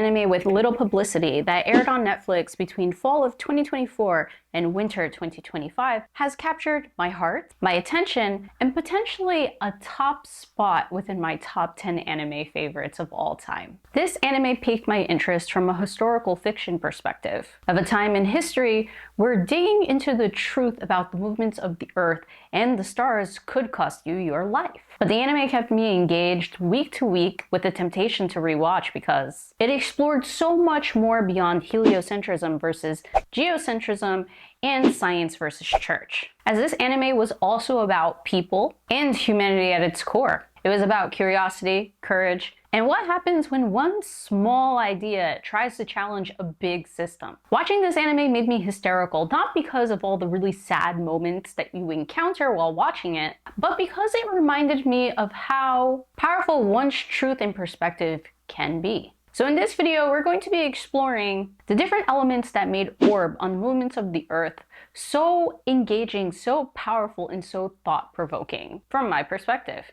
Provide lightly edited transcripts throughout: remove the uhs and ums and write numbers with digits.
anime with little publicity that aired on Netflix between fall of 2024 and winter 2025 has captured my heart, my attention, and potentially a top spot within my top 10 anime favorites of all time. This anime piqued my interest from a historical fiction perspective, of a time in history where digging into the truth about the movements of the earth and the stars could cost you your life. But the anime kept me engaged week to week with the temptation to rewatch because it explored so much more beyond heliocentrism versus geocentrism and science versus church. As this anime was also about people and humanity at its core. It was about curiosity, courage, and what happens when one small idea tries to challenge a big system. Watching this anime made me hysterical, not because of all the really sad moments that you encounter while watching it, but because it reminded me of how powerful one's truth and perspective can be. So in this video, we're going to be exploring the different elements that made Orb on the movements of the earth so engaging, so powerful, and so thought-provoking from my perspective.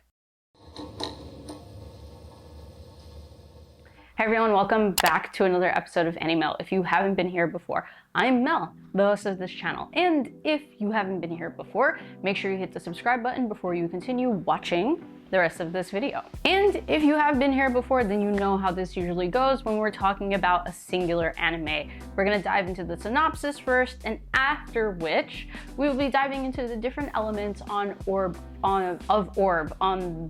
Hey everyone, welcome back to another episode of Animel. If you haven't been here before, I'm Mel, the host of this channel. And if you haven't been here before, make sure you hit the subscribe button before you continue watching the rest of this video. And if you have been here before, then you know how this usually goes when we're talking about a singular anime. We're gonna dive into the synopsis first, and after which we will be diving into the different elements on Orb on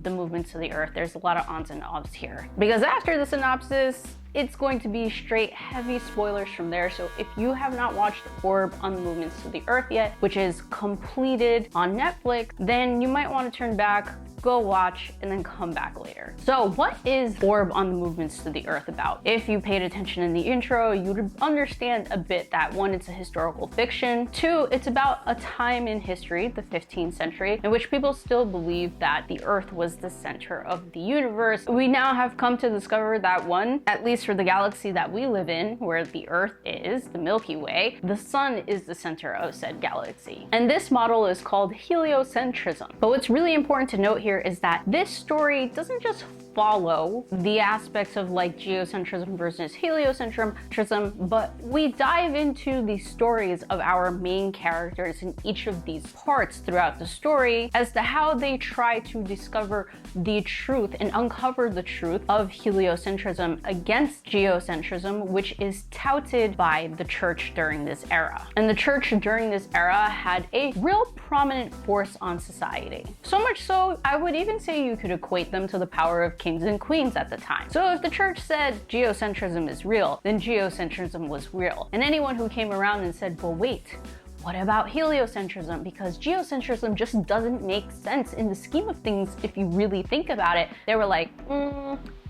the movements of the earth. There's a lot of ons and offs here. Because after the synopsis, it's going to be straight heavy spoilers from there. So if you have not watched Orb on the Movements of the Earth yet, which is completed on Netflix, then you might want to turn back, go watch, and then come back later. So what is Orb on the Movements to the Earth about? If you paid attention in the intro, you would understand a bit that one, it's a historical fiction. Two, it's about a time in history, the 15th century, in which people still believed that the Earth was the center of the universe. We now have come to discover that one, at least for the galaxy that we live in, where the Earth is, the Milky Way, the sun is the center of said galaxy. And this model is called heliocentrism. But what's really important to note here is that this story doesn't just follow the aspects of like geocentrism versus heliocentrism, but we dive into the stories of our main characters in each of these parts throughout the story as to how they try to discover the truth and uncover the truth of heliocentrism against geocentrism, which is touted by the church during this era. And the church during this era had a real prominent force on society. So much so, I would even say you could equate them to the power of kings and queens at the time. So if the church said geocentrism is real, then geocentrism was real. And anyone who came around and said, well, wait, what about heliocentrism? Because geocentrism just doesn't make sense in the scheme of things if you really think about it. They were like,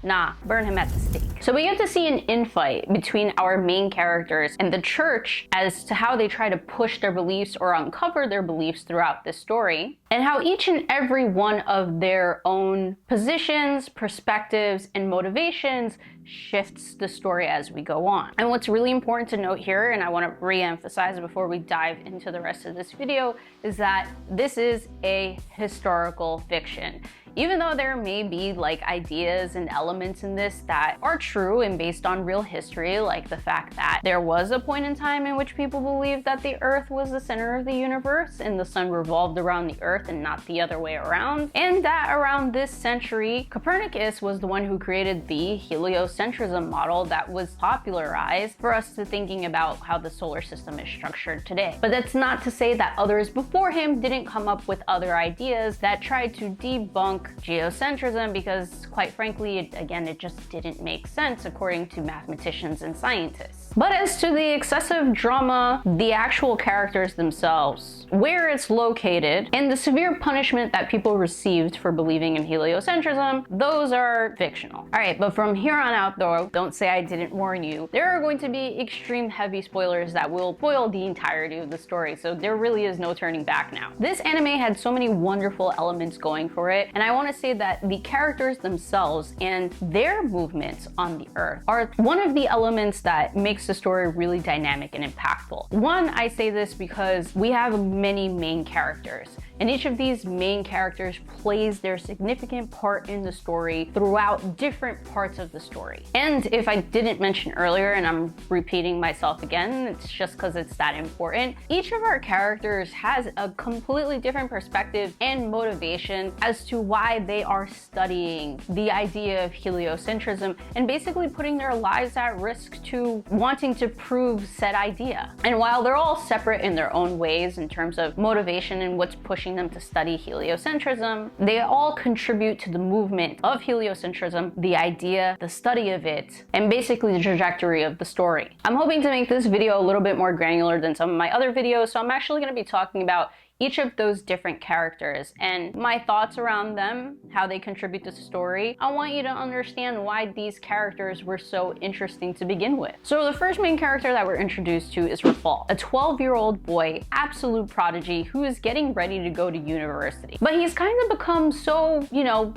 nah, burn him at the stake. So we get to see an infight between our main characters and the church as to how they try to push their beliefs or uncover their beliefs throughout this story, and how each and every one of their own positions, perspectives, and motivations shifts the story as we go on. And what's really important to note here, and I want to re-emphasize before we dive into the rest of this video, is that this is a historical fiction. Even though there may be like ideas and elements in this that are true and based on real history, like the fact that there was a point in time in which people believed that the earth was the center of the universe and the sun revolved around the earth and not the other way around, and that around this century, Copernicus was the one who created the heliocentrism model that was popularized for us to thinking about how the solar system is structured today. But that's not to say that others before him didn't come up with other ideas that tried to debunk geocentrism, because quite frankly, it just didn't make sense according to mathematicians and scientists. But as to the excessive drama, the actual characters themselves, where it's located, and the severe punishment that people received for believing in heliocentrism, those are fictional. All right, but from here on out though, don't say I didn't warn you, there are going to be extreme heavy spoilers that will spoil the entirety of the story, so there really is no turning back now. This anime had so many wonderful elements going for it, and I want to say that the characters themselves and their movements on the earth are one of the elements that makes the story really dynamic and impactful. One, I say this because we have many main characters, And each of these main characters plays their significant part in the story throughout different parts of the story. And if I didn't mention earlier, and I'm repeating myself again, it's just because it's that important, each of our characters has a completely different perspective and motivation as to why they are studying the idea of heliocentrism and basically putting their lives at risk to wanting to prove said idea. And while they're all separate in their own ways in terms of motivation and what's pushing them to study heliocentrism, they all contribute to the movement of heliocentrism, the idea, the study of it, and basically the trajectory of the story. I'm hoping to make this video a little bit more granular than some of my other videos, so I'm actually going to be talking about each of those different characters and my thoughts around them, how they contribute to the story. I want you to understand why these characters were so interesting to begin with. So the first main character that we're introduced to is Rafal, a 12-year-old boy, absolute prodigy, who is getting ready to go to university. But he's kind of become so,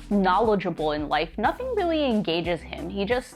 knowledgeable in life. Nothing really engages him. He just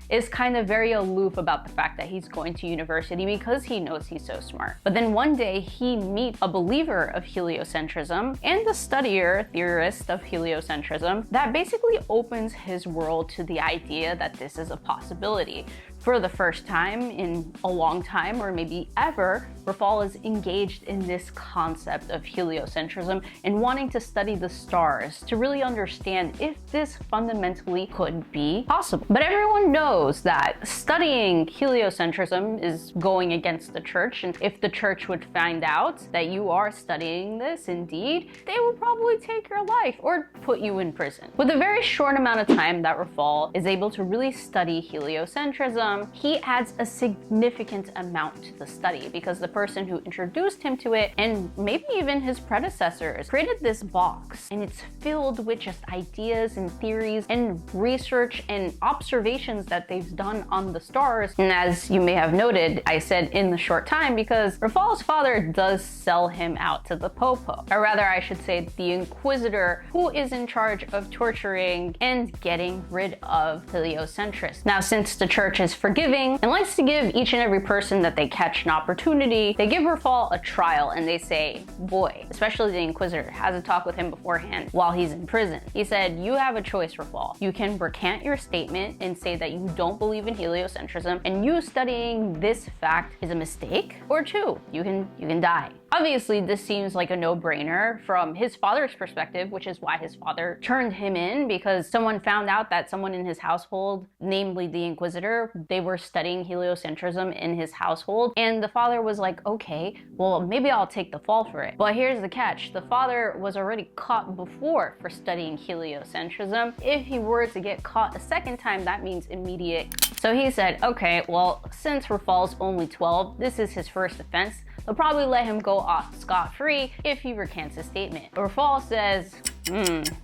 is kind of very aloof about the fact that he's going to university because he knows he's so smart. But then one day he meets a believer of heliocentrism and a theorist of heliocentrism that basically opens his world to the idea that this is a possibility. For the first time in a long time, or maybe ever, Rafal is engaged in this concept of heliocentrism and wanting to study the stars to really understand if this fundamentally could be possible. But everyone knows that studying heliocentrism is going against the church, and if the church would find out that you are studying this indeed, they will probably take your life or put you in prison. With a very short amount of time that Rafal is able to really study heliocentrism, he adds a significant amount to the study because the person who introduced him to it, and maybe even his predecessors, created this box, and it's filled with just ideas and theories and research and observations that they've done on the stars. And as you may have noted, I said in the short time because Rafal's father does sell him out to the Popo, or rather I should say the Inquisitor, who is in charge of torturing and getting rid of heliocentrists. Now, since the church is forgiving and likes to give each and every person that they catch an opportunity, they give Rafal a trial and they say, boy, especially the Inquisitor, has a talk with him beforehand while he's in prison. He said, you have a choice, Rafal. You can recant your statement and say that you don't believe in heliocentrism and you studying this fact is a mistake, or two, you can die. Obviously, this seems like a no-brainer from his father's perspective, which is why his father turned him in, because someone found out that someone in his household, namely the Inquisitor, they were studying heliocentrism in his household, and the father was like, okay, well, maybe I'll take the fall for it. But here's the catch. The father was already caught before for studying heliocentrism. If he were to get caught a second time, that means immediate. So he said, okay, well, since Rafal's only 12, this is his first offense. They'll probably let him go off scot-free if he recants his statement. Rafal says,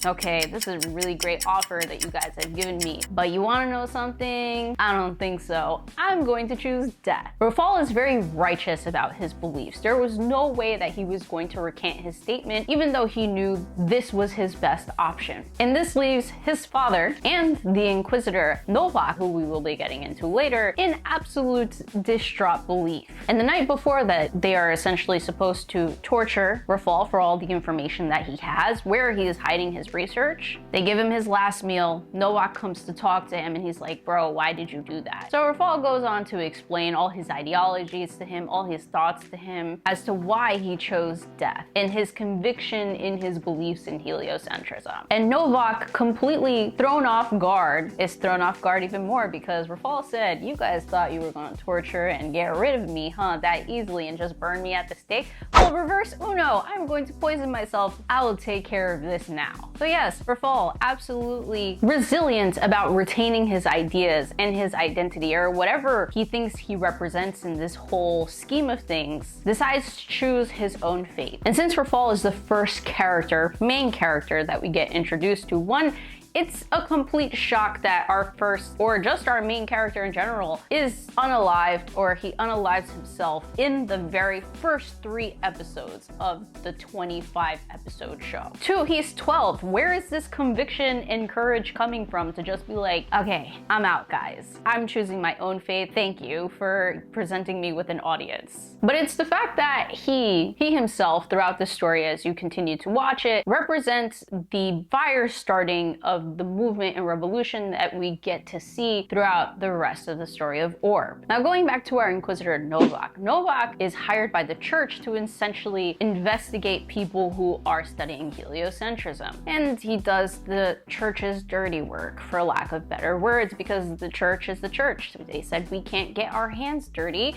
okay, this is a really great offer that you guys have given me, but you want to know something? I don't think so. I'm going to choose death. Rafal is very righteous about his beliefs. There was no way that he was going to recant his statement, even though he knew this was his best option. And this leaves his father and the Inquisitor, Novak, who we will be getting into later, in absolute distraught belief. And the night before that, they are essentially supposed to torture Rafal for all the information that he has, where he is hiding his research. They give him his last meal. Novak comes to talk to him and he's like, bro, why did you do that? So Rafal goes on to explain all his ideologies to him, all his thoughts to him as to why he chose death and his conviction in his beliefs in heliocentrism. And Novak, completely thrown off guard, is thrown off guard even more because Rafal said, you guys thought you were going to torture and get rid of me, that easily and just burn me at the stake? Well, reverse uno, I'm going to poison myself. I will take care of this now. So yes, Rafal, absolutely resilient about retaining his ideas and his identity, or whatever he thinks he represents in this whole scheme of things, decides to choose his own fate. And since Rafal is the first character, main character that we get introduced to, one, it's a complete shock that our first, or just our main character in general, is unalived, or he unalives himself in the very first 3 episodes of the 25 episode show. 2, he's 12. Where is this conviction and courage coming from to just be like, okay, I'm out, guys. I'm choosing my own fate. Thank you for presenting me with an audience. But it's the fact that he himself, throughout the story as you continue to watch it, represents the fire starting of the movement and revolution that we get to see throughout the rest of the story of Orb. Now, going back to our Inquisitor Novak. Novak is hired by the church to essentially investigate people who are studying heliocentrism. And he does the church's dirty work, for lack of better words, because the church is the church. They said we can't get our hands dirty.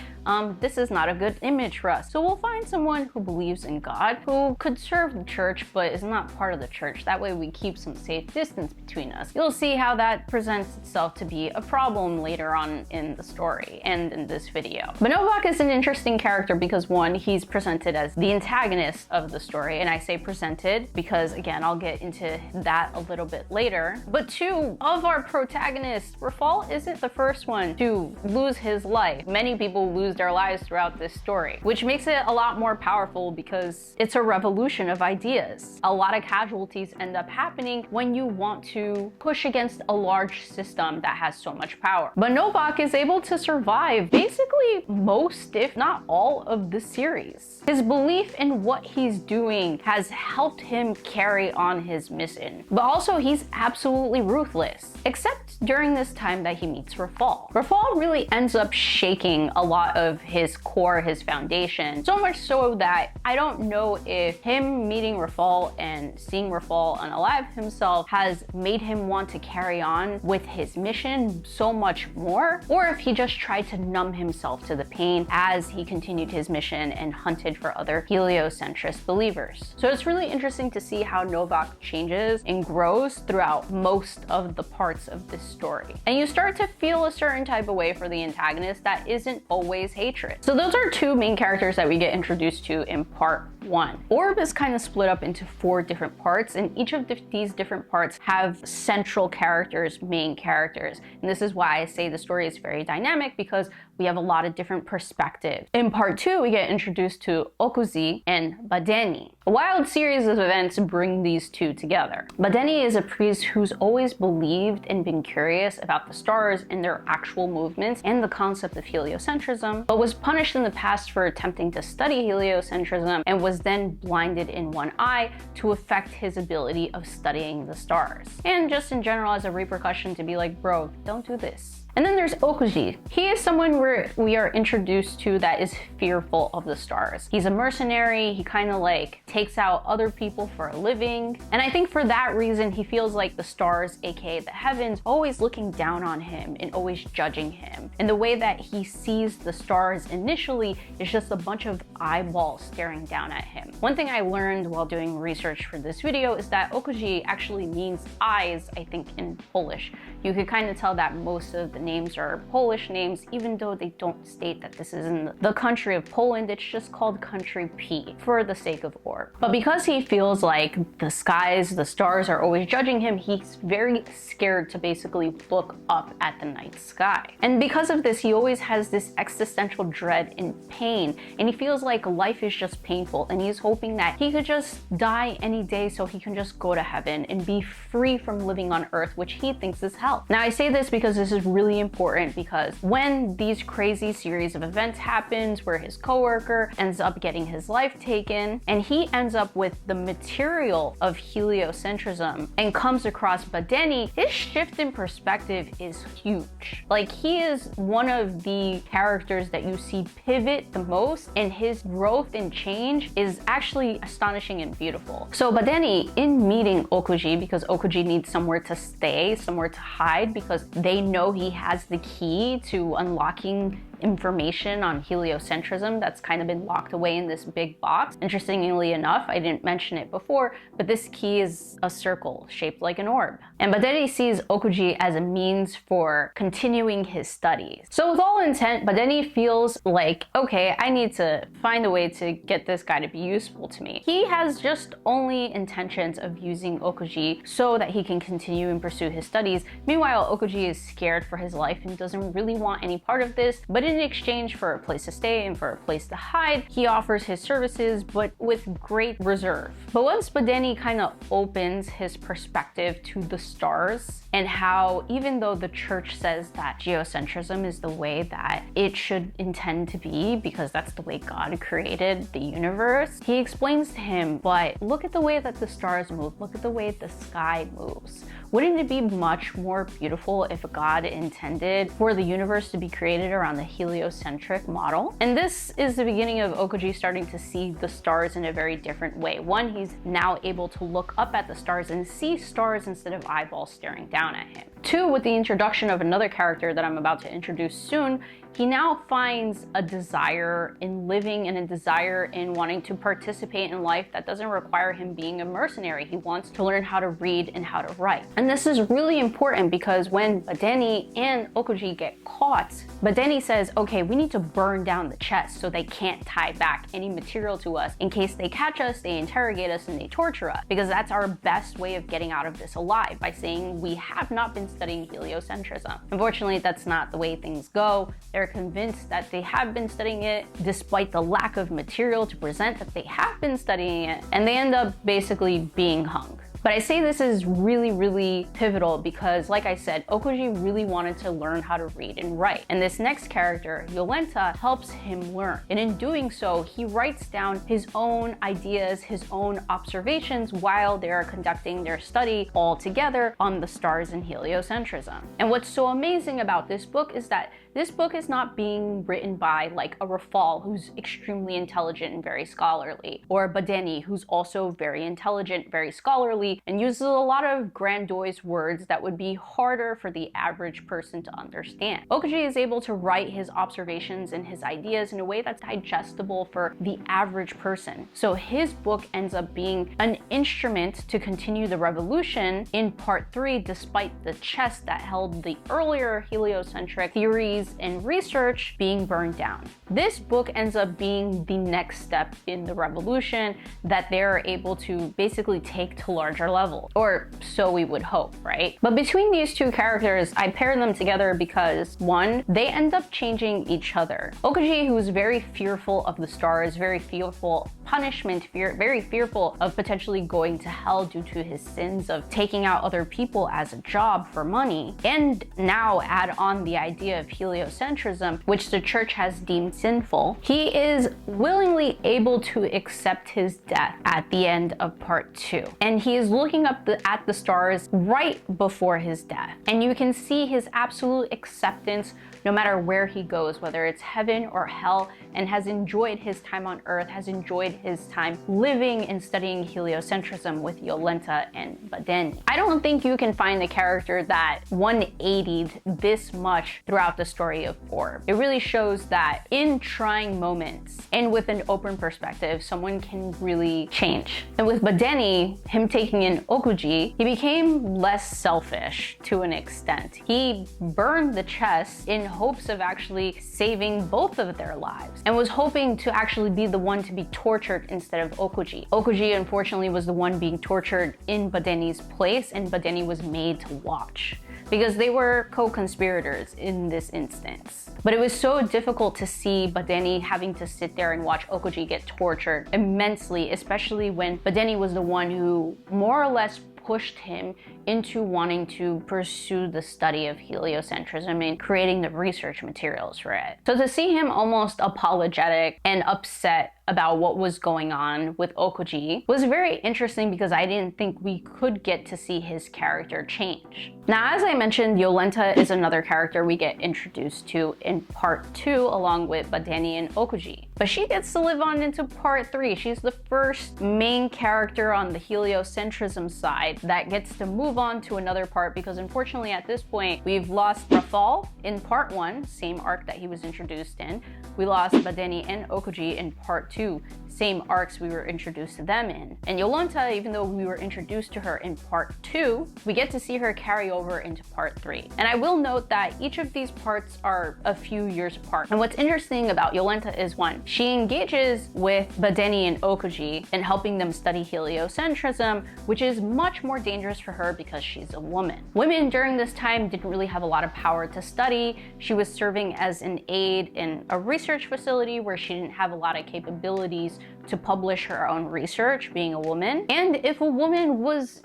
This is not a good image for us. So we'll find someone who believes in God, who could serve the church but is not part of the church. That way we keep some safe distance between us. You'll see how that presents itself to be a problem later on in the story and in this video. But Novak is an interesting character because, one, he's presented as the antagonist of the story, and I say presented because, again, I'll get into that a little bit later. But 2, of our protagonists, Rafal isn't the first one to lose his life. Many people lose their lives throughout this story, which makes it a lot more powerful because it's a revolution of ideas. A lot of casualties end up happening when you want to push against a large system that has so much power. But Novak is able to survive basically most, if not all, of the series. His belief in what he's doing has helped him carry on his mission. But also, he's absolutely ruthless, except during this time that he meets Rafal. Rafal really ends up shaking a lot of his core, his foundation, so much so that I don't know if him meeting Rafal and seeing Rafal unalive himself has made him want to carry on with his mission so much more, or if he just tried to numb himself to the pain as he continued his mission and hunted for other heliocentrist believers. So it's really interesting to see how Novak changes and grows throughout most of the parts of this story. And you start to feel a certain type of way for the antagonist that isn't always hatred. So those are 2 main characters that we get introduced to in part 1. Orb is kind of split up into 4 different parts, and each of these different parts have central characters, main characters. And this is why I say the story is very dynamic, because we have a lot of different perspectives. In part 2, we get introduced to Okuzi and Badeni. A wild series of events bring these 2 together. Badeni is a priest who's always believed and been curious about the stars and their actual movements and the concept of heliocentrism, but was punished in the past for attempting to study heliocentrism and was then blinded in one eye to affect his ability of studying the stars. And just in general, as a repercussion, to be like, bro, don't do this. And then there's Okuji. He is someone we are introduced to that is fearful of the stars. He's a mercenary. He kind of like takes out other people for a living. And I think for that reason, he feels like the stars, aka the heavens, always looking down on him and always judging him. And the way that he sees the stars initially is just a bunch of eyeballs staring down at him. One thing I learned while doing research for this video is that Okuji actually means eyes, I think, in Polish. You could kind of tell that most of the names are Polish names, even though they don't state that this is in the country of Poland. It's just called country P for the sake of Orb. But because he feels like the skies, the stars are always judging him, he's very scared to basically look up at the night sky. And because of this, he always has this existential dread and pain, and he feels like life is just painful, and he's hoping that he could just die any day so he can just go to heaven and be free from living on earth, which he thinks is hell. Now, I say this because this is really important, because when these crazy series of events happens where his coworker ends up getting his life taken and he ends up with the material of heliocentrism and comes across Badeni, his shift in perspective is huge. Like, he is one of the characters that you see pivot the most, and his growth and change is actually astonishing and beautiful. So Badeni, in meeting Okuji, because Okuji needs somewhere to stay, somewhere to hide, because they know he has the key to unlocking information on heliocentrism that's kind of been locked away in this big box. Interestingly enough, I didn't mention it before, but this key is a circle shaped like an orb. And Badeni sees Okuji as a means for continuing his studies. So with all intent, Badeni feels like, okay, I need to find a way to get this guy to be useful to me. He has just only intentions of using Okuji so that he can continue and pursue his studies. Meanwhile, Okuji is scared for his life and doesn't really want any part of this, but in exchange for a place to stay and for a place to hide, he offers his services, but with great reserve. But once Badeni kind of opens his perspective to the stars and how even though the church says that geocentrism is the way that it should intend to be because that's the way God created the universe, he explains to him, but look at the way that the stars move, look at the way the sky moves. Wouldn't it be much more beautiful if God intended for the universe to be created around the heliocentric model? And this is the beginning of Okuji starting to see the stars in a very different way. One, he's now able to look up at the stars and see stars instead of eyeballs staring down at him. Two, with the introduction of another character that I'm about to introduce soon, he now finds a desire in living and a desire in wanting to participate in life that doesn't require him being a mercenary. He wants to learn how to read and how to write. And this is really important because when Badeni and Okuji get caught, Badeni says, okay, we need to burn down the chest so they can't tie back any material to us. In case they catch us, they interrogate us, and they torture us, because that's our best way of getting out of this alive, by saying we have not been studying heliocentrism. Unfortunately, that's not the way things go. They're convinced that they have been studying it despite the lack of material to present that they have been studying it, and they end up basically being hung. But I say this is really, really pivotal because, like I said, Okuji really wanted to learn how to read and write. And this next character, Yolenta, helps him learn. And in doing so, he writes down his own ideas, his own observations while they're conducting their study all together on the stars and heliocentrism. And what's so amazing about this book is that this book is not being written by like a Rafal, who's extremely intelligent and very scholarly, or Badeni, who's also very intelligent, very scholarly, and uses a lot of grandiose words that would be harder for the average person to understand. Okuji is able to write his observations and his ideas in a way that's digestible for the average person. So his book ends up being an instrument to continue the revolution in part 3, despite the chest that held the earlier heliocentric theories and research being burned down. This book ends up being the next step in the revolution that they're able to basically take to larger level, or so we would hope, right? But between these two characters, I pair them together because one, they end up changing each other. Okuji, who's very fearful of the stars, very fearful of punishment, very fearful of potentially going to hell due to his sins of taking out other people as a job for money, and now add on the idea of heliocentrism, which the church has deemed sinful, he is willingly able to accept his death at the end of part 2. And he is looking up at the stars right before his death. And you can see his absolute acceptance no matter where he goes, whether it's heaven or hell, and has enjoyed his time on earth, has enjoyed his time living and studying heliocentrism with Yolenta and Badeni. I don't think you can find a character that 180'd this much throughout the story of Orb. It really shows that in trying moments and with an open perspective, someone can really change. And with Badeni, him taking in Okuji, he became less selfish to an extent. He burned the chest in hopes of actually saving both of their lives, and was hoping to actually be the one to be tortured instead of Okuji. Okuji, unfortunately, was the one being tortured in Badeni's place, and Badeni was made to watch, because they were co-conspirators in this instance. But it was so difficult to see Badeni having to sit there and watch Okuji get tortured immensely, especially when Badeni was the one who more or less pushed him into wanting to pursue the study of heliocentrism and creating the research materials for it. So to see him almost apologetic and upset about what was going on with Okuji was very interesting, because I didn't think we could get to see his character change. Now, as I mentioned, Yolenta is another character we get introduced to in part 2 along with Badeni and Okuji. But she gets to live on into part 3. She's the first main character on the heliocentrism side that gets to move move on to another part because unfortunately at this point, we've lost Rafal in part 1, same arc that he was introduced in. We lost Badeni and Okuji in part 2, same arcs we were introduced to them in. And Yolanta, even though we were introduced to her in part 2, we get to see her carry over into part 3. And I will note that each of these parts are a few years apart. And what's interesting about Yolanta is one, she engages with Badeni and Okuji in helping them study heliocentrism, which is much more dangerous for her because she's a woman. Women during this time didn't really have a lot of power to study. She was serving as an aide in a research facility where she didn't have a lot of capabilities to publish her own research, being a woman. And if a woman was,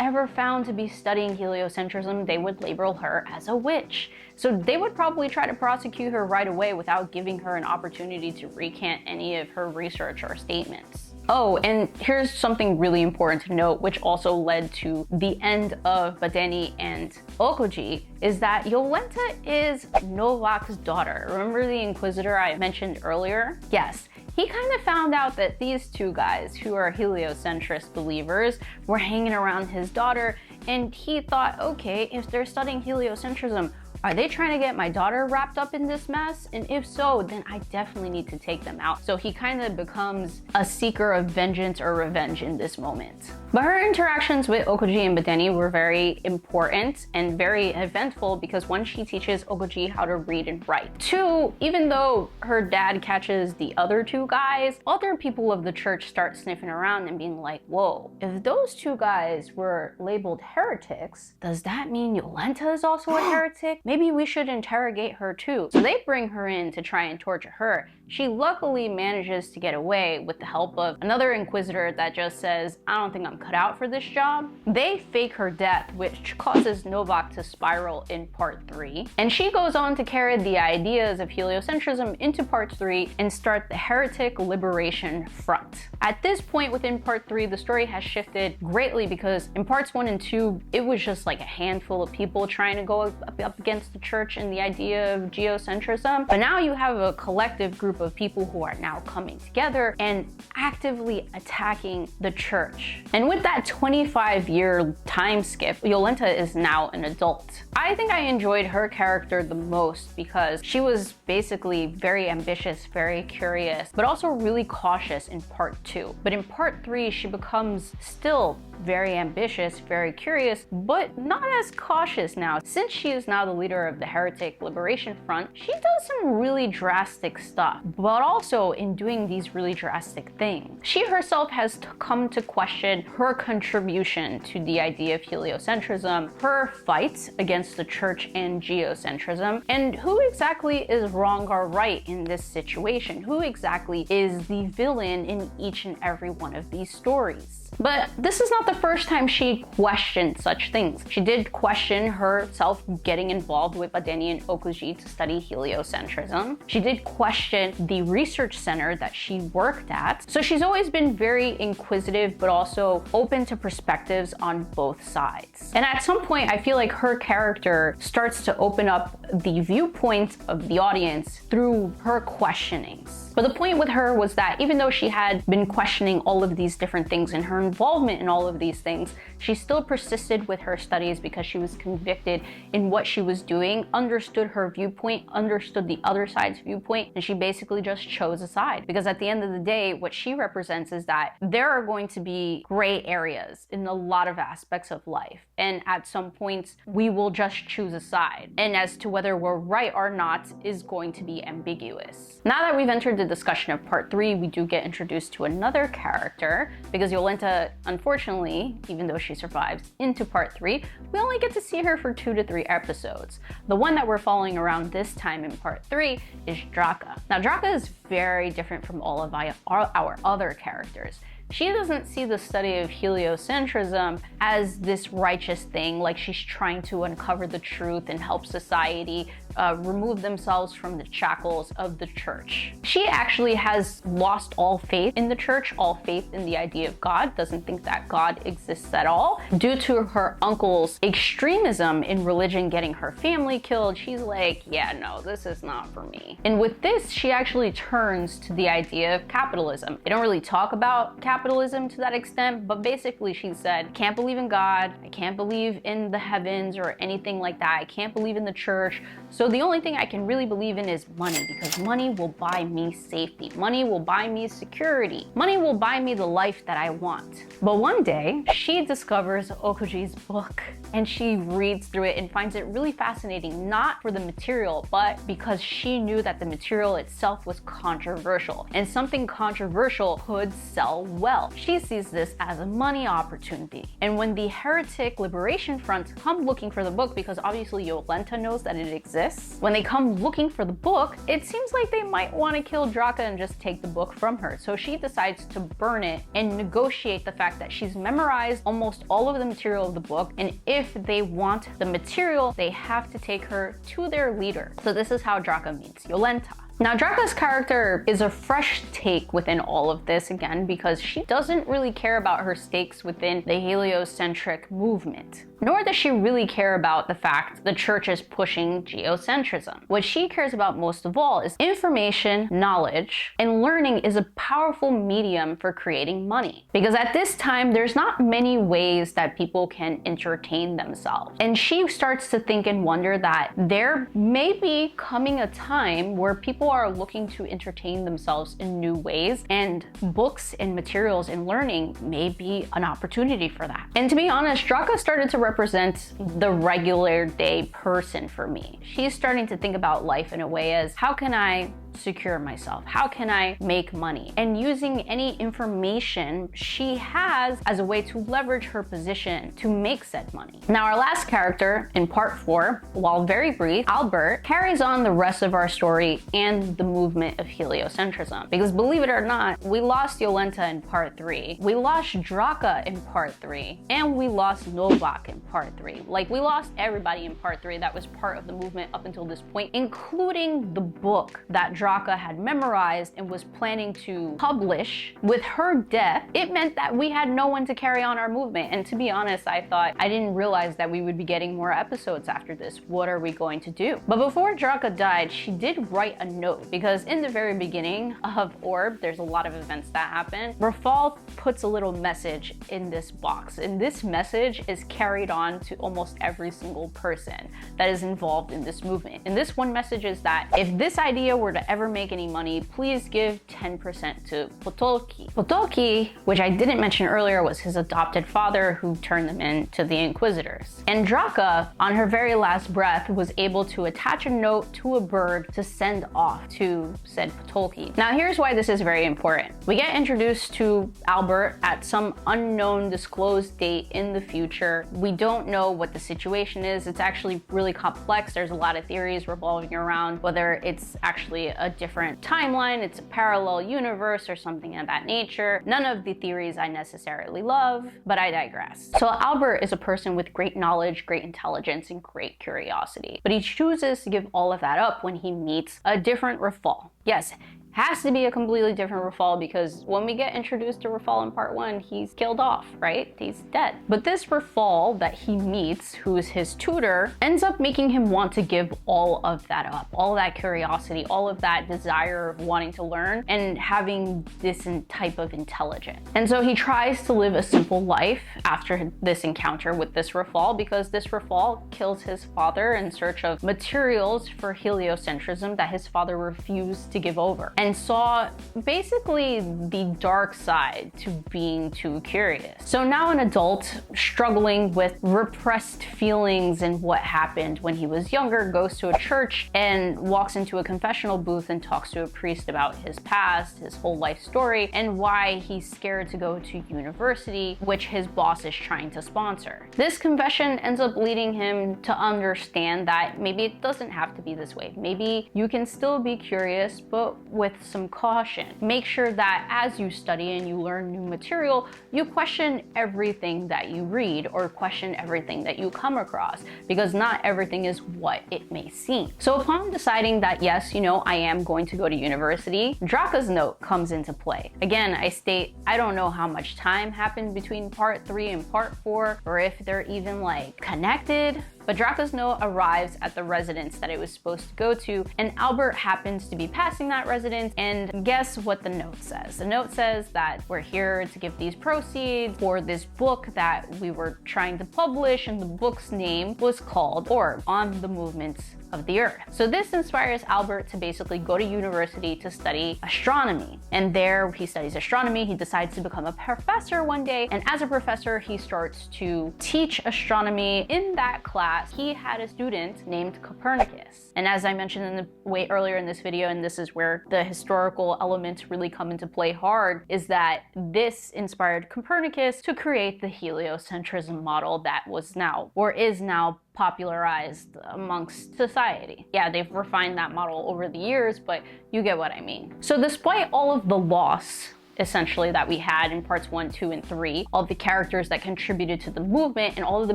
ever found to be studying heliocentrism, they would label her as a witch. So they would probably try to prosecute her right away without giving her an opportunity to recant any of her research or statements. Oh, and here's something really important to note, which also led to the end of Badeni and Okuji, is that Yolanta is Novak's daughter. Remember the Inquisitor I mentioned earlier? Yes. He kind of found out that these two guys, who are heliocentrist believers, were hanging around his daughter, and he thought, okay, if they're studying heliocentrism, are they trying to get my daughter wrapped up in this mess? And if so, then I definitely need to take them out. So he kind of becomes a seeker of vengeance or revenge in this moment. But her interactions with Okuji and Badeni were very important and very eventful because one, she teaches Okuji how to read and write. Two, even though her dad catches the other two guys, other people of the church start sniffing around and being like, whoa, if those two guys were labeled heretics, does that mean Yolanta is also a heretic? Maybe we should interrogate her too. So they bring her in to try and torture her. She luckily manages to get away with the help of another Inquisitor that just says, I don't think I'm cut out for this job. They fake her death, which causes Novak to spiral in part 3. And she goes on to carry the ideas of heliocentrism into part 3 and start the Heretic Liberation Front. At this point within part 3, the story has shifted greatly because in parts 1 and 2, it was just like a handful of people trying to go up against the church and the idea of geocentrism. But now you have a collective group of people who are now coming together and actively attacking the church. And with that 25-year time skip, Yolanta is now an adult. I think I enjoyed her character the most because she was basically very ambitious, very curious, but also really cautious in part 2. But in part 3, she becomes still very ambitious, very curious, but not as cautious now. Since she is now the leader of the Heretic Liberation Front, she does some really drastic stuff, but also in doing these really drastic things, she herself has come to question her contribution to the idea of heliocentrism, her fight against the church and geocentrism, and who exactly is wrong or right in this situation? Who exactly is the villain in each and every one of these stories? But this is not the first time she questioned such things. She did question herself getting involved with Badeni and Okuji to study heliocentrism. She did question the research center that she worked at. So she's always been very inquisitive, but also open to perspectives on both sides. And at some point, I feel like her character starts to open up the viewpoint of the audience through her questionings. But the point with her was that even though she had been questioning all of these different things and her involvement in all of these things, she still persisted with her studies because she was convicted in what she was doing, understood her viewpoint, understood the other side's viewpoint, and she basically just chose a side. Because at the end of the day, what she represents is that there are going to be gray areas in a lot of aspects of life. And at some points, we will just choose a side. And as to whether we're right or not is going to be ambiguous. Now that we've entered the discussion of part 3, we do get introduced to another character because Yolanta, unfortunately, even though she survives into part 3, we only get to see her for 2 to 3 episodes. The one that we're following around this time in part 3 is Draka. Now, Draka is very different from all of our other characters. She doesn't see the study of heliocentrism as this righteous thing, like she's trying to uncover the truth and help society remove themselves from the shackles of the church. She actually has lost all faith in the church, all faith in the idea of God, doesn't think that God exists at all. Due to her uncle's extremism in religion getting her family killed, she's like, yeah, no, this is not for me. And with this, she actually turns to the idea of capitalism. They don't really talk about capitalism to that extent, but basically she said, I can't believe in God, I can't believe in the heavens or anything like that, I can't believe in the church, so the only thing I can really believe in is money, because money will buy me safety, money will buy me security, money will buy me the life that I want. But one day, she discovers Okuji's book, and she reads through it and finds it really fascinating, not for the material, but because she knew that the material itself was controversial, and something controversial could sell well. She sees this as a money opportunity. And when the Heretic Liberation Front come looking for the book, because obviously Yolenta knows that it exists, when they come looking for the book, it seems like they might want to kill Draka and just take the book from her. So she decides to burn it and negotiate the fact that she's memorized almost all of the material of the book, and if they want the material, they have to take her to their leader. So this is how Draka meets Yolenta. Now, Draka's character is a fresh take within all of this, again, because she doesn't really care about her stakes within the heliocentric movement. Nor does she really care about the fact the church is pushing geocentrism. What she cares about most of all is information, knowledge, and learning is a powerful medium for creating money. Because at this time, there's not many ways that people can entertain themselves. And she starts to think and wonder that there may be coming a time where people are looking to entertain themselves in new ways, and books and materials and learning may be an opportunity for that. And to be honest, Draka started to represent the regular day person for me. She's starting to think about life in a way as, how can I secure myself? How can I make money? And using any information she has as a way to leverage her position to make said money. Now, our last character in part 4, while very brief, Albert, carries on the rest of our story and the movement of heliocentrism. Because believe it or not, we lost Yolenta in part 3, we lost Draka in part 3, and we lost Novak in part 3. Like, we lost everybody in part 3 that was part of the movement up until this point, including the book that Draka had memorized and was planning to publish. With her death, it meant that we had no one to carry on our movement. And to be honest, I didn't realize that we would be getting more episodes after this. What are we going to do? But before Draka died, she did write a note, because in the very beginning of Orb, there's a lot of events that happen. Rafal puts a little message in this box, and this message is carried on to almost every single person that is involved in this movement. And this one message is that if this idea were to ever make any money, please give 10% to Potolki. Potolki, which I didn't mention earlier, was his adopted father who turned them into the Inquisitors. And Draka, on her very last breath, was able to attach a note to a bird to send off to said Potolki. Now, here's why this is very important. We get introduced to Albert at some unknown disclosed date in the future. We don't know what the situation is. It's actually really complex. There's a lot of theories revolving around whether it's actually a different timeline, it's a parallel universe or something of that nature. None of the theories I necessarily love, but I digress. So Albert is a person with great knowledge, great intelligence, and great curiosity. But he chooses to give all of that up when he meets a different Rafal. Yes, has to be a completely different Rafal, because when we get introduced to Rafal in part 1, he's killed off, right? He's dead. But this Rafal that he meets, who is his tutor, ends up making him want to give all of that up, all that curiosity, all of that desire of wanting to learn and having this type of intelligence. And so he tries to live a simple life after this encounter with this Rafal, because this Rafal kills his father in search of materials for heliocentrism that his father refused to give over, and saw basically the dark side to being too curious. So now an adult struggling with repressed feelings and what happened when he was younger goes to a church and walks into a confessional booth and talks to a priest about his past, his whole life story, and why he's scared to go to university, which his boss is trying to sponsor. This confession ends up leading him to understand that maybe it doesn't have to be this way. Maybe you can still be curious, but with with some caution. Make sure that as you study and you learn new material, you question everything that you read or question everything that you come across, because not everything is what it may seem. So upon deciding that yes, I am going to go to university, Draka's note comes into play. Again, I state I don't know how much time happened between part 3 and part 4, or if they're even like connected. But Draka's note arrives at the residence that it was supposed to go to, and Albert happens to be passing that residence, and guess what the note says? The note says that we're here to give these proceeds for this book that we were trying to publish, and the book's name was called Orb, on the movements of the Earth. So this inspires Albert to basically go to university to study astronomy. And there he studies astronomy, he decides to become a professor one day, and as a professor he starts to teach astronomy. In that class, he had a student named Copernicus. And as I mentioned way earlier in this video, and this is where the historical elements really come into play hard, is that this inspired Copernicus to create the heliocentrism model that was now, or is now, popularized amongst society. Yeah, they've refined that model over the years, but you get what I mean. So despite all of the loss essentially that we had in parts 1, 2, and 3, all of the characters that contributed to the movement and all of the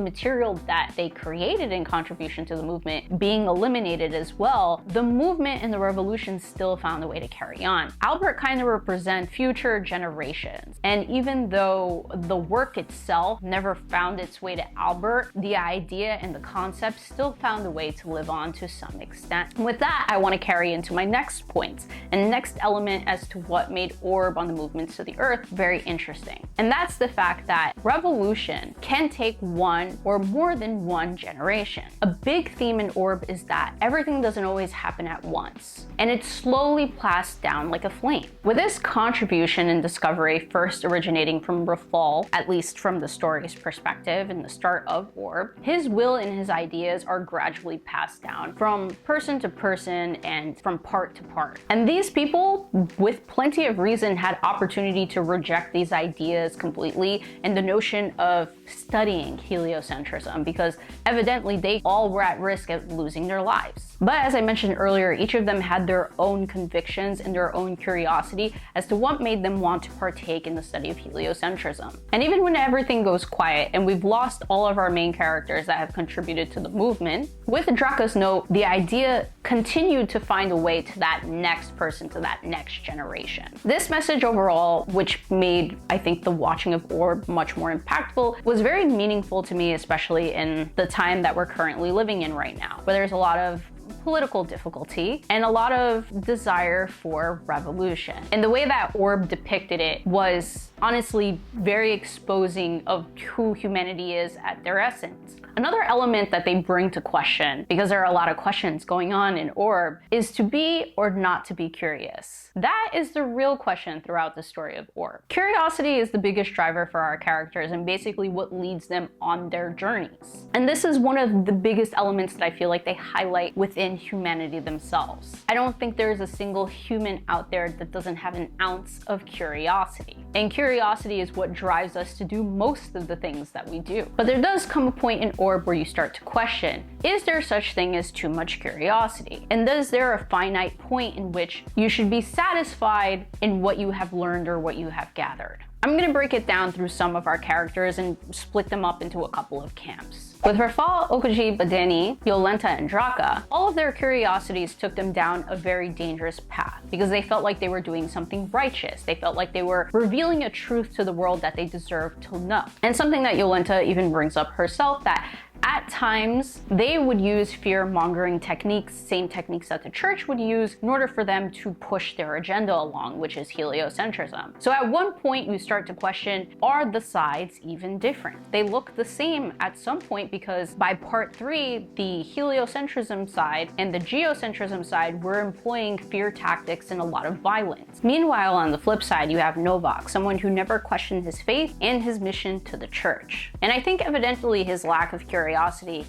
material that they created in contribution to the movement being eliminated as well, the movement and the revolution still found a way to carry on. Albert kind of represents future generations, and even though the work itself never found its way to Albert, the idea and the concept still found a way to live on to some extent. And with that, I want to carry into my next point and next element as to what made Orb on the movement to the Earth very interesting. And that's the fact that revolution can take one or more than one generation. A big theme in Orb is that everything doesn't always happen at once, and it's slowly passed down like a flame. With this contribution and discovery first originating from Rafal, at least from the story's perspective in the start of Orb, his will and his ideas are gradually passed down from person to person and from part to part. And these people, with plenty of reason, had opportunity to reject these ideas completely and the notion of studying heliocentrism, because evidently they all were at risk of losing their lives. But as I mentioned earlier, each of them had their own convictions and their own curiosity as to what made them want to partake in the study of heliocentrism. And even when everything goes quiet and we've lost all of our main characters that have contributed to the movement, with Draka's note, the idea continued to find a way to that next person, to that next generation. This message overall, which made, I think, the watching of Orb much more impactful, was very meaningful to me, especially in the time that we're currently living in right now, where there's a lot of political difficulty and a lot of desire for revolution. And the way that Orb depicted it was honestly very exposing of who humanity is at their essence. Another element that they bring to question, because there are a lot of questions going on in Orb, is to be or not to be curious. That is the real question throughout the story of Orb. Curiosity is the biggest driver for our characters and basically what leads them on their journeys. And this is one of the biggest elements that I feel like they highlight within humanity themselves. I don't think there's a single human out there that doesn't have an ounce of curiosity. And curiosity is what drives us to do most of the things that we do. But there does come a point in Orb where you start to question, is there such thing as too much curiosity? And is there a finite point in which you should be satisfied in what you have learned or what you have gathered? I'm going to break it down through some of our characters and split them up into a couple of camps. With Rafal, Okuji, Badeni, Yolenta, and Draka, all of their curiosities took them down a very dangerous path because they felt like they were doing something righteous. They felt like they were revealing a truth to the world that they deserved to know. And something that Yolenta even brings up herself, that at times, they would use fear-mongering techniques, same techniques that the church would use in order for them to push their agenda along, which is heliocentrism. So at one point, you start to question, are the sides even different? They look the same at some point because by part 3, the heliocentrism side and the geocentrism side were employing fear tactics and a lot of violence. Meanwhile, on the flip side, you have Novak, someone who never questioned his faith and his mission to the church. And I think evidently his lack of curiosity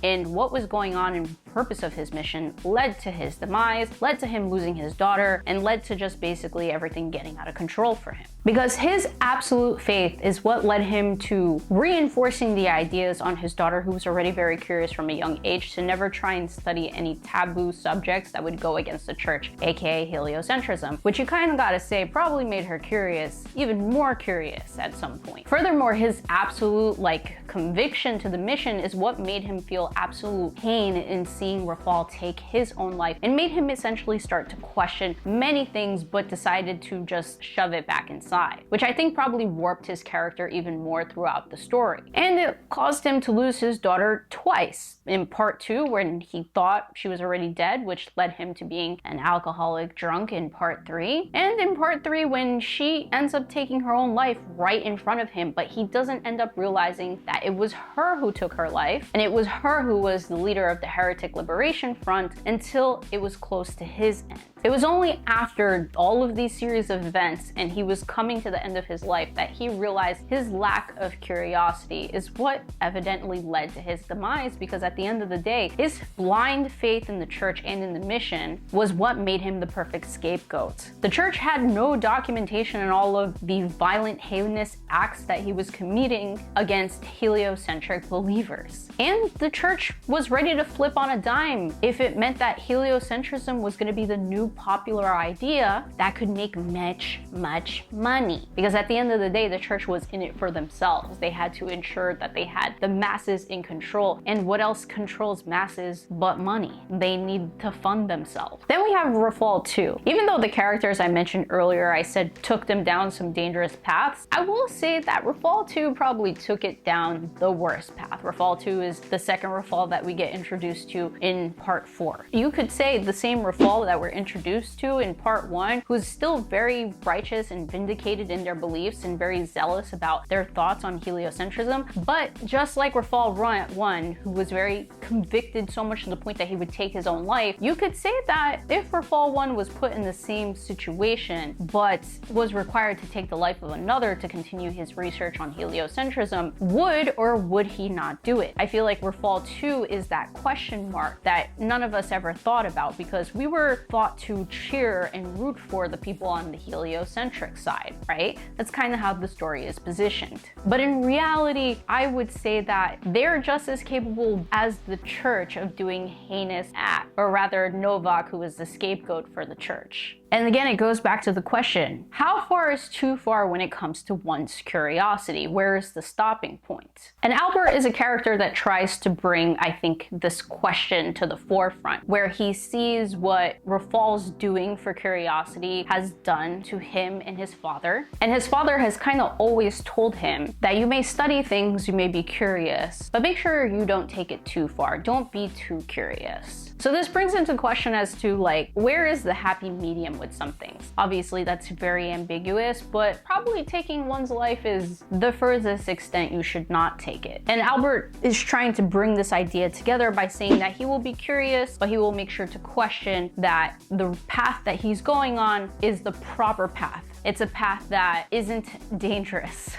in what was going on in purpose of his mission led to his demise, led to him losing his daughter, and led to just basically everything getting out of control for him. Because his absolute faith is what led him to reinforcing the ideas on his daughter, who was already very curious from a young age, to never try and study any taboo subjects that would go against the church, aka heliocentrism, which you kind of gotta say probably made her curious, even more curious at some point. Furthermore, his absolute conviction to the mission is what made him feel absolute pain in seeing Rafal take his own life, and made him essentially start to question many things, but decided to just shove it back inside, which I think probably warped his character even more throughout the story. And it caused him to lose his daughter twice. In part 2, when he thought she was already dead, which led him to being an alcoholic drunk in part 3. And in part 3, when she ends up taking her own life right in front of him, but he doesn't end up realizing that it was her who took her life, and it was her who was the leader of the Heretic Liberation Front until it was close to his end. It was only after all of these series of events and he was coming to the end of his life that he realized his lack of curiosity is what evidently led to his demise, because at the end of the day, his blind faith in the church and in the mission was what made him the perfect scapegoat. The church had no documentation on all of the violent, heinous acts that he was committing against heliocentric believers. And the church was ready to flip on a dime if it meant that heliocentrism was going to be the new popular idea that could make much money. Because at the end of the day, the church was in it for themselves. They had to ensure that they had the masses in control. And what else controls masses but money? They need to fund themselves. Then we have Rafal 2. Even though the characters I mentioned earlier, I said took them down some dangerous paths, I will say that Rafal 2 probably took it down the worst path. Rafal 2 is the second Rafal that we get introduced to in part 4. You could say the same Rafal that we're introduced to in part 1, who's still very righteous and vindicated in their beliefs and very zealous about their thoughts on heliocentrism. But just like Rafal 1, who was very convicted so much to the point that he would take his own life, you could say that if Rafal 1 was put in the same situation but was required to take the life of another to continue his research on heliocentrism, would or would he not do it? I feel like Rafal 2 is that question mark that none of us ever thought about, because we were thought to cheer and root for the people on the heliocentric side, right? That's kind of how the story is positioned. But in reality, I would say that they're just as capable as the church of doing heinous acts, or rather Novak, who is the scapegoat for the church. And again, it goes back to the question, how far is too far when it comes to one's curiosity? Where is the stopping point? And Albert is a character that tries to bring, I think, this question to the forefront, where he sees what Rafal's doing for curiosity has done to him and his father. And his father has kind of always told him that you may study things, you may be curious, but make sure you don't take it too far. Don't be too curious. So this brings into question as to where is the happy medium with some things? Obviously that's very ambiguous, but probably taking one's life is the furthest extent you should not take it. And Albert is trying to bring this idea together by saying that he will be curious, but he will make sure to question that the path that he's going on is the proper path. It's a path that isn't dangerous.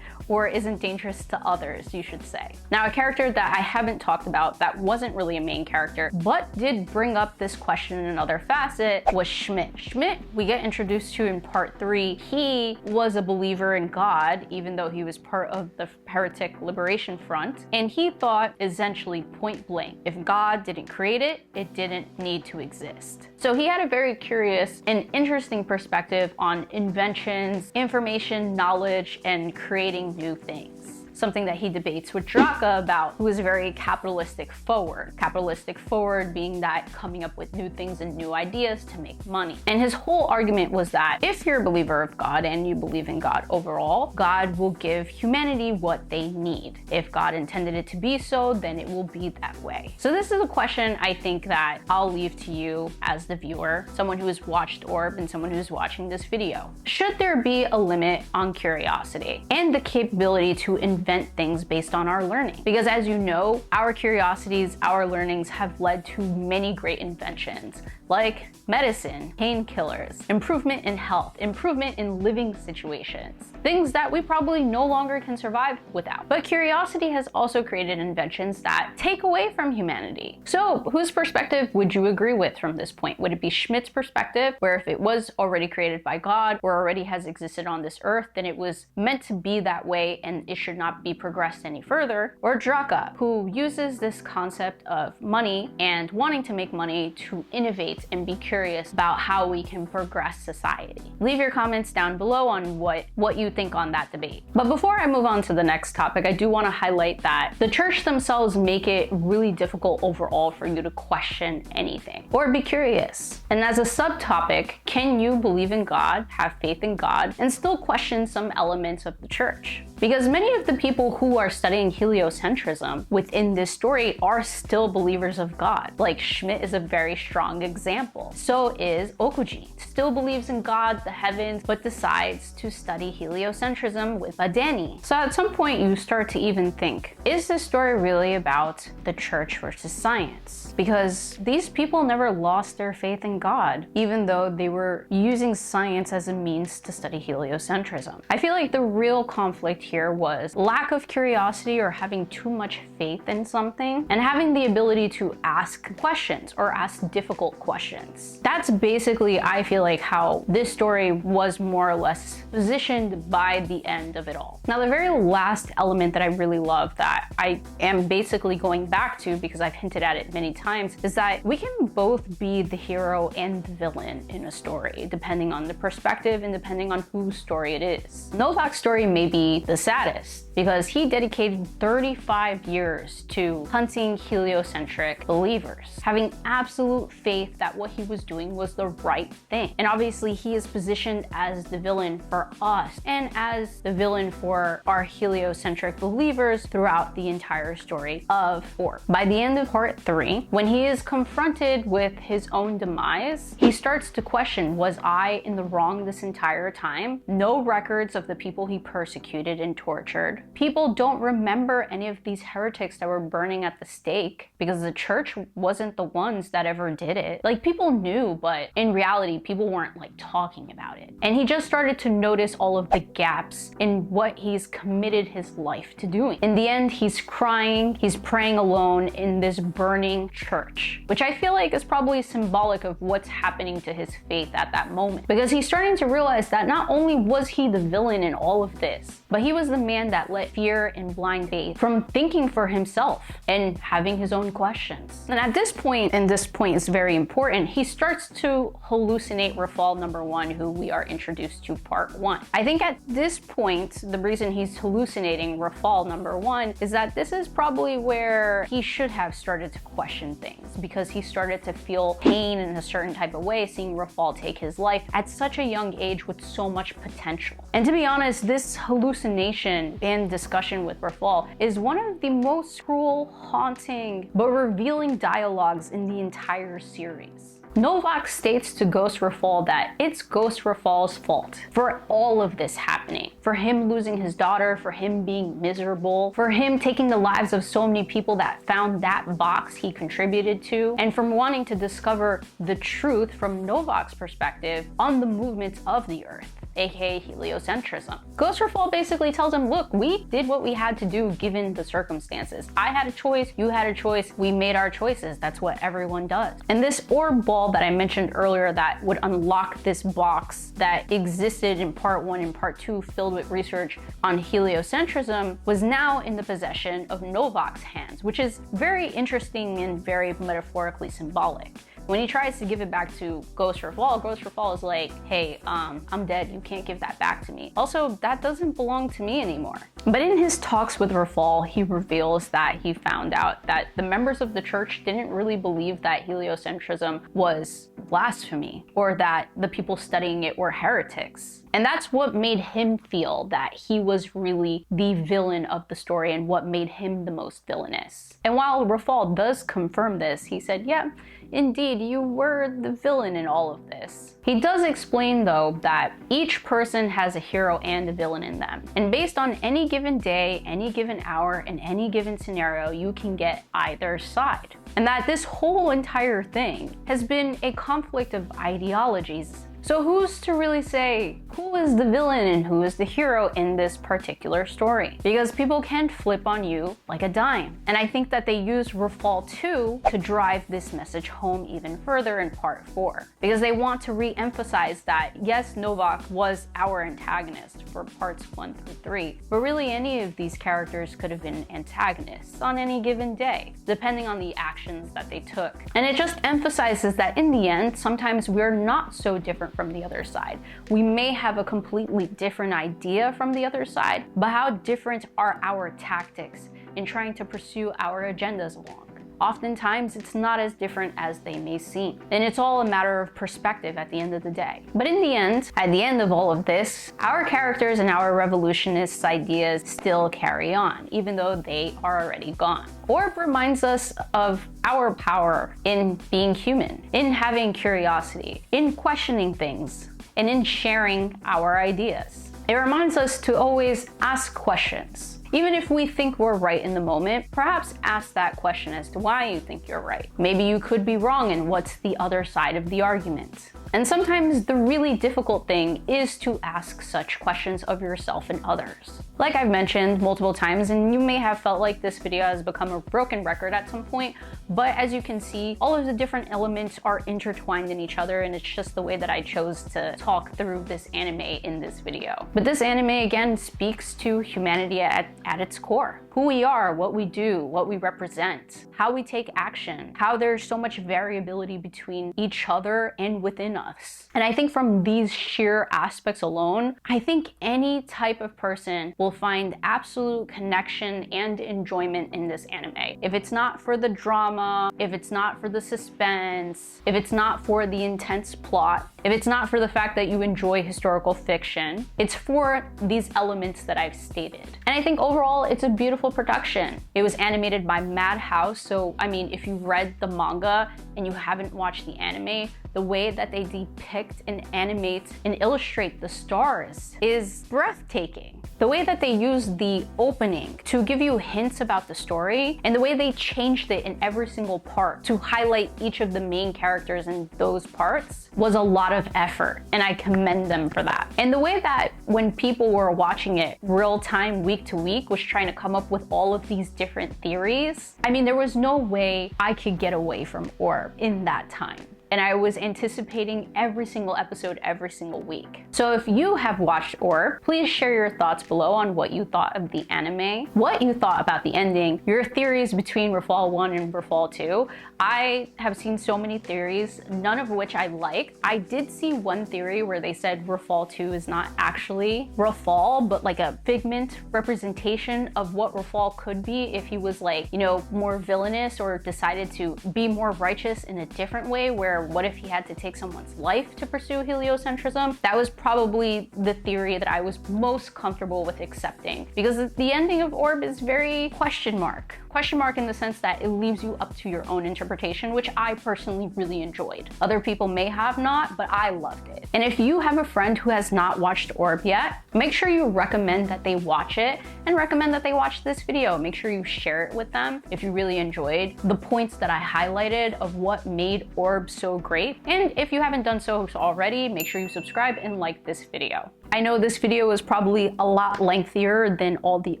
Or isn't dangerous to others, you should say. Now, a character that I haven't talked about that wasn't really a main character, but did bring up this question in another facet, was Schmidt. Schmidt, we get introduced to in part 3. He was a believer in God, even though he was part of the Heretic Liberation Front, and he thought, essentially point blank, if God didn't create it, it didn't need to exist. So he had a very curious and interesting perspective on inventions, information, knowledge, and creating new things. Something that he debates with Draka about, who is very capitalistic forward. Capitalistic forward being that coming up with new things and new ideas to make money. And his whole argument was that if you're a believer of God and you believe in God overall, God will give humanity what they need. If God intended it to be so, then it will be that way. So this is a question I think that I'll leave to you as the viewer, someone who has watched Orb and someone who's watching this video. Should there be a limit on curiosity and the capability to invent things based on our learning? Because as you know, our curiosities, our learnings have led to many great inventions. like medicine, painkillers, improvement in health, improvement in living situations, things that we probably no longer can survive without. But curiosity has also created inventions that take away from humanity. So whose perspective would you agree with from this point? Would it be Schmidt's perspective, where if it was already created by God or already has existed on this earth, then it was meant to be that way and it should not be progressed any further? Or Draka, who uses this concept of money and wanting to make money to innovate and be curious about how we can progress society? Leave your comments down below on what you think on that debate. But before I move on to the next topic, I do want to highlight that the church themselves make it really difficult overall for you to question anything or be curious. And as a subtopic, can you believe in God, have faith in God, and still question some elements of the church? Because many of the people who are studying heliocentrism within this story are still believers of God. Like Schmidt is a very strong example. So is Okuji. Still believes in God, the heavens, but decides to study heliocentrism with Danny. So at some point you start to even think, is this story really about the church versus science? Because these people never lost their faith in God, even though they were using science as a means to study heliocentrism. I feel like the real conflict here was lack of curiosity or having too much faith in something and having the ability to ask questions or ask difficult questions. That's basically, I feel like, how this story was more or less positioned by the end of it all. Now, the very last element that I really love that I am basically going back to because I've hinted at it many times is that we can both be the hero and the villain in a story, depending on the perspective and depending on whose story it is. Novak's story may be the saddest because he dedicated 35 years to hunting heliocentric believers, having absolute faith that what he was doing was the right thing. And obviously he is positioned as the villain for us and as the villain for our heliocentric believers throughout the entire story of Orb. By the end of part 3, when he is confronted with his own demise, he starts to question, was I in the wrong this entire time? No records of the people he persecuted and tortured. People don't remember any of these heretics that were burning at the stake because the church wasn't the ones that ever did it. Like, people knew, but in reality, people weren't like talking about it. And he just started to notice all of the gaps in what he's committed his life to doing. In the end, he's crying, he's praying alone in this burning church, which I feel like is probably symbolic of what's happening to his faith at that moment. Because he's starting to realize that not only was he the villain in all of this, but he was the man that let fear and blind faith from thinking for himself and having his own questions. And at this point, and this point is very important, he starts to hallucinate Rafal number 1, who we are introduced to part 1. I think at this point, the reason he's hallucinating Rafal number 1 is that this is probably where he should have started to question things, because he started to feel pain in a certain type of way seeing Rafal take his life at such a young age with so much potential. And to be honest, this hallucination and discussion with Rafal is one of the most cruel, haunting, but revealing dialogues in the entire series. Novak states to Ghost Rafal that it's Ghost Rafal's fault for all of this happening. For him losing his daughter, for him being miserable, for him taking the lives of so many people that found that box he contributed to, and from wanting to discover the truth from Novak's perspective on the movements of the Earth, aka heliocentrism. Ghost Rafal basically tells him, look, we did what we had to do given the circumstances. I had a choice, you had a choice, we made our choices. That's what everyone does. And this orb ball that I mentioned earlier that would unlock this box that existed in part 1 and part 2 filled with research on heliocentrism was now in the possession of Novak's hands, which is very interesting and very metaphorically symbolic. When he tries to give it back to Ghost Rafal is like, hey, I'm dead, you can't give that back to me. Also, that doesn't belong to me anymore. But in his talks with Rafal, he reveals that he found out that the members of the church didn't really believe that heliocentrism was blasphemy or that the people studying it were heretics. And that's what made him feel that he was really the villain of the story and what made him the most villainous. And while Rafal does confirm this, he said, yeah, indeed, you were the villain in all of this. He does explain, though, that each person has a hero and a villain in them. And based on any given day, any given hour, and any given scenario, you can get either side. and that this whole entire thing has been a conflict of ideologies. So who's to really say who is the villain and who is the hero in this particular story? Because people can flip on you like a dime. And I think that they used Rafal 2 to drive this message home even further in part 4. Because they want to re-emphasize that, yes, Novak was our antagonist for parts 1 through 3, but really any of these characters could have been antagonists on any given day, depending on the actions that they took. And it just emphasizes that in the end, sometimes we're not so different from the other side. We may have a completely different idea from the other side, but how different are our tactics in trying to pursue our agendas along? Oftentimes, it's not as different as they may seem. And it's all a matter of perspective at the end of the day. But in the end, at the end of all of this, our characters and our revolutionists' ideas still carry on, even though they are already gone. Orb reminds us of our power in being human, in having curiosity, in questioning things, and in sharing our ideas. It reminds us to always ask questions. Even if we think we're right in the moment, perhaps ask that question as to why you think you're right. Maybe you could be wrong and what's the other side of the argument. And sometimes the really difficult thing is to ask such questions of yourself and others. Like I've mentioned multiple times, and you may have felt like this video has become a broken record at some point, but as you can see, all of the different elements are intertwined in each other, and it's just the way that I chose to talk through this anime in this video. But this anime, again, speaks to humanity at its core. Who we are, what we do, what we represent, how we take action, how there's so much variability between each other and within us. And I think from these sheer aspects alone, I think any type of person will find absolute connection and enjoyment in this anime. If it's not for the drama, if it's not for the suspense, if it's not for the intense plot, if it's not for the fact that you enjoy historical fiction, it's for these elements that I've stated. And I think overall, it's a beautiful production. It was animated by Madhouse, so I mean, if you've read the manga and you haven't watched the anime, the way that they depict and animate and illustrate the stars is breathtaking. The way that they use the opening to give you hints about the story, and the way they changed it in every single part to highlight each of the main characters in those parts was a lot of effort, and I commend them for that. And the way that when people were watching it real time, week to week, was trying to come up with all of these different theories, I mean, there was no way I could get away from Orb in that time. And I was anticipating every single episode every single week. So if you have watched Orb, please share your thoughts below on what you thought of the anime, what you thought about the ending, your theories between Rafal 1 and Rafal 2. I have seen so many theories, none of which I liked. I did see one theory where they said Rafal 2 is not actually Rafal, but like a figment representation of what Rafal could be if he was like, you know, more villainous or decided to be more righteous in a different way, where what if he had to take someone's life to pursue heliocentrism? That was probably the theory that I was most comfortable with accepting, because the ending of Orb is very question mark. Question mark in the sense that it leaves you up to your own interpretation, which I personally really enjoyed. Other people may have not, but I loved it. And if you have a friend who has not watched Orb yet, make sure you recommend that they watch it and recommend that they watch this video. Make sure you share it with them if you really enjoyed the points that I highlighted of what made Orb so great. And if you haven't done so already, make sure you subscribe and like this video. I know this video is probably a lot lengthier than all the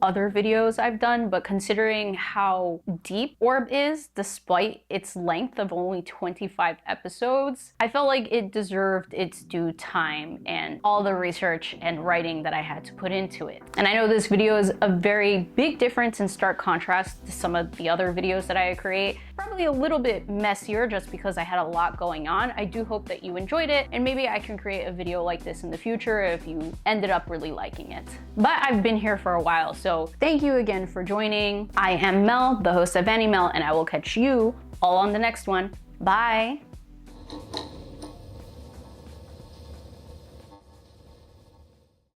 other videos I've done, but considering how deep Orb is, despite its length of only 25 episodes, I felt like it deserved its due time and all the research and writing that I had to put into it. And I know this video is a very big difference in stark contrast to some of the other videos that I create. Probably a little bit messier just because I had a lot going on. I do hope that you enjoyed it, and maybe I can create a video like this in the future if you ended up really liking it. But I've been here for a while, so thank you again for joining. I am Mel, the host of Anime, and I will catch you all on the next one. Bye!